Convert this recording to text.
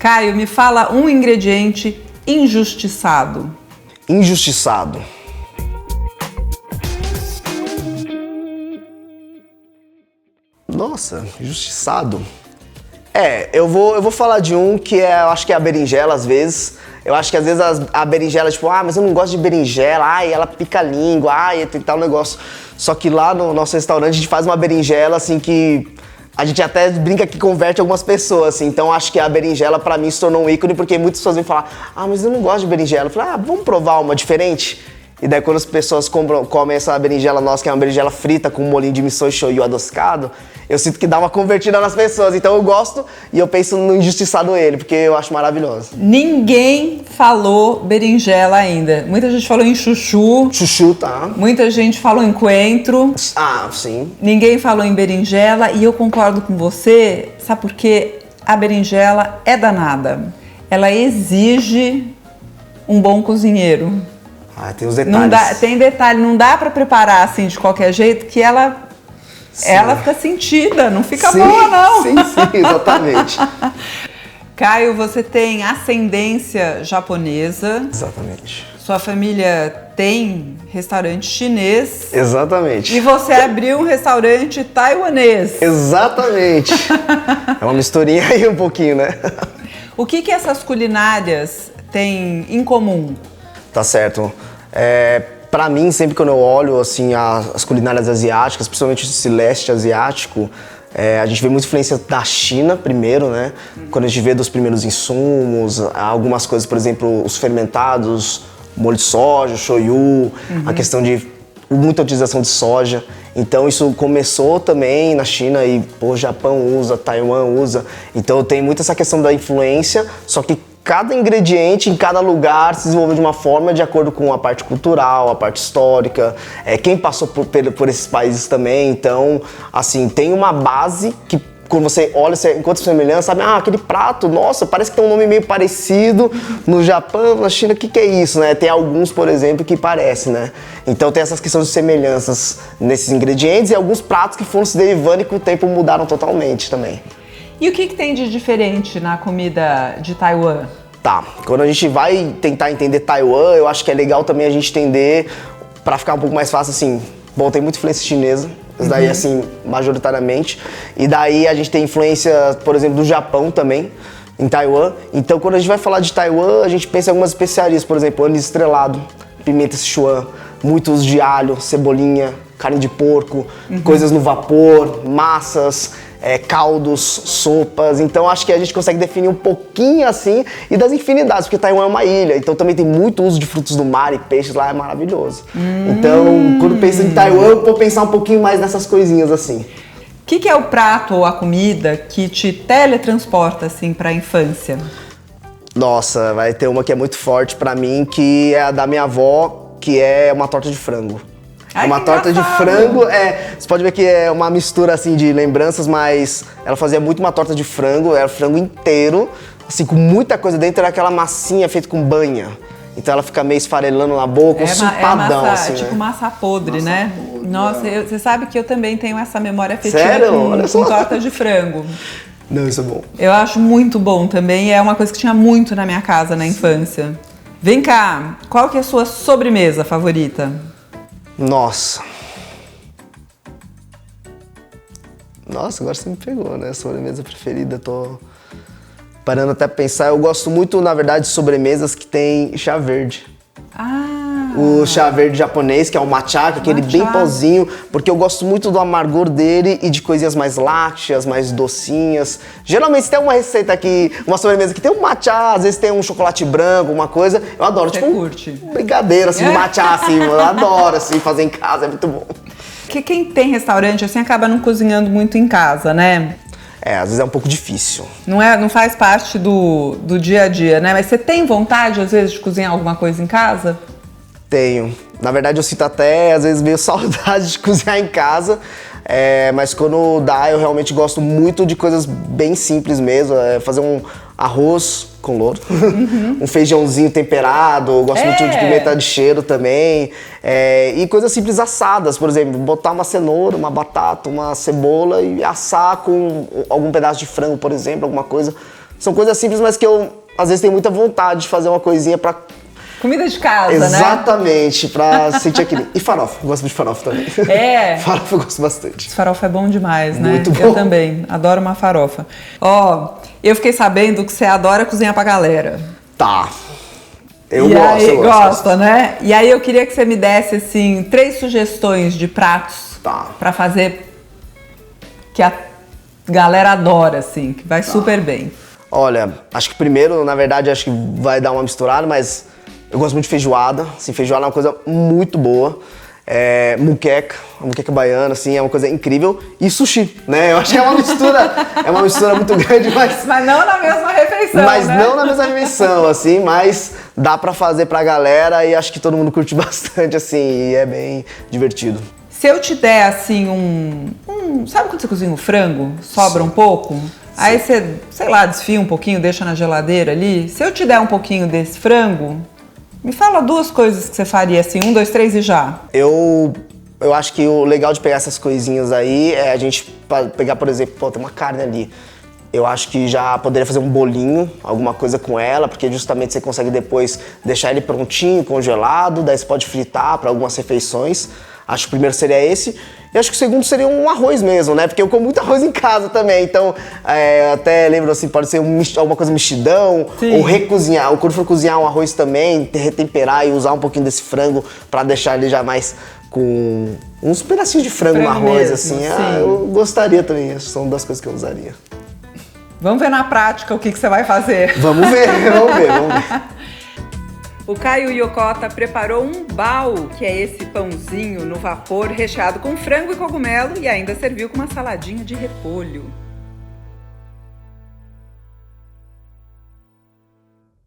Caio, me fala um ingrediente injustiçado. Injustiçado. Nossa, injustiçado. Eu vou falar de um que eu acho que é a berinjela, às vezes. Eu acho que às vezes a berinjela, tipo, mas eu não gosto de berinjela, ela pica a língua, tem tal negócio. Só que lá no nosso restaurante a gente faz uma berinjela, assim, que a gente até brinca que converte algumas pessoas, assim. Então acho que a berinjela pra mim se tornou um ícone, porque muitas pessoas vêm falar, mas eu não gosto de berinjela. Eu falo, vamos provar uma diferente? E daí quando as pessoas comem essa berinjela nossa, que é uma berinjela frita com um molhinho de miso e shoyu adocicado, eu sinto que dá uma convertida nas pessoas. Então eu gosto e eu penso no injustiçado ele, porque eu acho maravilhoso. Ninguém falou berinjela ainda. Muita gente falou em chuchu. Chuchu, tá. Muita gente falou em coentro. Sim. Ninguém falou em berinjela e eu concordo com você. Sabe por quê? A berinjela é danada. Ela exige um bom cozinheiro. Tem os detalhes. Tem detalhe, não dá pra preparar assim de qualquer jeito que ela fica sentida, não fica boa não. Sim, exatamente. Caio, você tem ascendência japonesa. Exatamente. Sua família tem restaurante chinês. Exatamente. E você abriu um restaurante taiwanês. Exatamente. É uma misturinha aí um pouquinho, né? O que essas culinárias têm em comum? Tá certo. Pra mim, sempre quando eu olho assim, as culinárias asiáticas, principalmente esse leste asiático, a gente vê muita influência da China primeiro, né? Quando a gente vê dos primeiros insumos, algumas coisas, por exemplo, os fermentados, molho de soja, shoyu, a questão de muita utilização de soja. Então isso começou também na China e o Japão usa, Taiwan usa. Então tem muito essa questão da influência, só que cada ingrediente em cada lugar se desenvolveu de uma forma de acordo com a parte cultural, a parte histórica, quem passou por esses países também. Então, assim, tem uma base que quando você olha, você encontra semelhança, sabe? Aquele prato, nossa, parece que tem um nome meio parecido no Japão, na China, o que é isso, né? Tem alguns, por exemplo, que parecem, né? Então tem essas questões de semelhanças nesses ingredientes e alguns pratos que foram se derivando e com o tempo mudaram totalmente também. E o que tem de diferente na comida de Taiwan? Tá, quando a gente vai tentar entender Taiwan, eu acho que é legal também a gente entender, pra ficar um pouco mais fácil, assim, tem muita influência chinesa, isso daí, assim, majoritariamente. E daí a gente tem influência, por exemplo, do Japão também, em Taiwan. Então quando a gente vai falar de Taiwan, a gente pensa em algumas especiarias, por exemplo, anis estrelado, pimenta Sichuan, muito uso de alho, cebolinha, carne de porco, coisas no vapor, massas, caldos, sopas. Então acho que a gente consegue definir um pouquinho assim e das infinidades, porque Taiwan é uma ilha, então também tem muito uso de frutos do mar e peixes lá, é maravilhoso. Então quando penso em Taiwan, eu vou pensar um pouquinho mais nessas coisinhas assim. O que é o prato ou a comida que te teletransporta assim para a infância? Nossa, vai ter uma que é muito forte pra mim, que é a da minha avó, que é uma torta de frango. Ai, uma torta de frango, você pode ver que é uma mistura assim de lembranças, mas ela fazia muito uma torta de frango, era frango inteiro, assim, com muita coisa dentro, era aquela massinha feita com banha. Então ela fica meio esfarelando na boca, supadão, massa, assim, tipo né? massa podre, né? Podre, nossa, você sabe que eu também tenho essa memória afetiva Sério? com torta de frango. Não, isso é bom. Eu acho muito bom também, é uma coisa que tinha muito na minha casa na infância. Vem cá, qual que é a sua sobremesa favorita? Nossa, agora você me pegou, né? Sobremesa preferida, tô parando até pra pensar. Eu gosto muito, na verdade, de sobremesas que tem chá verde. O chá verde japonês, que é o matcha, aquele bem pozinho, porque eu gosto muito do amargor dele e de coisinhas mais lácteas, mais docinhas. Geralmente, se tem uma receita aqui, uma sobremesa que tem um matcha, às vezes tem um chocolate branco, uma coisa, eu adoro. Você tipo curte? Um brigadeiro, assim, de matcha, assim, eu adoro, assim, fazer em casa, é muito bom. Porque quem tem restaurante, assim, acaba não cozinhando muito em casa, né? Às vezes é um pouco difícil. Não faz parte do dia a dia, né? Mas você tem vontade, às vezes, de cozinhar alguma coisa em casa? Tenho. Na verdade, eu sinto até, às vezes, meio saudade de cozinhar em casa. Mas quando dá, eu realmente gosto muito de coisas bem simples mesmo. Fazer um arroz com louro, um feijãozinho temperado, eu gosto muito de pimenta de cheiro também. E coisas simples assadas, por exemplo, botar uma cenoura, uma batata, uma cebola e assar com algum pedaço de frango, por exemplo, alguma coisa. São coisas simples, mas que eu, às vezes, tenho muita vontade de fazer uma coisinha pra... Comida de casa, Exatamente, pra sentir aquele... E farofa, eu gosto de farofa também. É. Farofa eu gosto bastante. Farofa é bom demais, né? Muito bom. Eu também, adoro uma farofa. Ó, eu fiquei sabendo que você adora cozinhar pra galera. Tá. Eu e gosto, aí, eu gosto. gosta, né? E aí eu queria que você me desse, assim, 3 sugestões de pratos pra fazer que a galera adora, assim, que vai super bem. Olha, acho que primeiro, na verdade, acho que vai dar uma misturada, mas eu gosto muito de feijoada. Assim, feijoada é uma coisa muito boa. A muqueca baiana, assim, é uma coisa incrível. E sushi, né? Eu acho que é uma mistura muito grande, mas... Mas não na mesma refeição, Mas né? não na mesma refeição, assim, mas dá pra fazer pra galera e acho que todo mundo curte bastante, assim, e é bem divertido. Se eu te der, assim, sabe quando você cozinha um frango? Sobra um pouco? Aí você, sei lá, desfia um pouquinho, deixa na geladeira ali. Se eu te der um pouquinho desse frango, me fala 2 coisas que você faria, assim, 1, 2, 3 e já. Eu acho que o legal de pegar essas coisinhas aí é a gente pegar, por exemplo, pô, tem uma carne ali. Eu acho que já poderia fazer um bolinho, alguma coisa com ela, porque justamente você consegue depois deixar ele prontinho, congelado, daí você pode fritar para algumas refeições. Acho que o primeiro seria esse. E acho que o segundo seria um arroz mesmo, né? Porque eu como muito arroz em casa também. Então, até lembro assim, pode ser alguma coisa mexidão, Sim. ou recozinhar. Ou quando for cozinhar um arroz também, retemperar e usar um pouquinho desse frango para deixar ele já mais com uns pedacinhos de frango no arroz, mesmo, assim. sim. Eu gostaria também, acho que são das coisas que eu usaria. Vamos ver na prática o que você vai fazer. Vamos ver, vamos ver, vamos ver. O Caio Yokota preparou um bao, que é esse pãozinho no vapor recheado com frango e cogumelo, e ainda serviu com uma saladinha de repolho.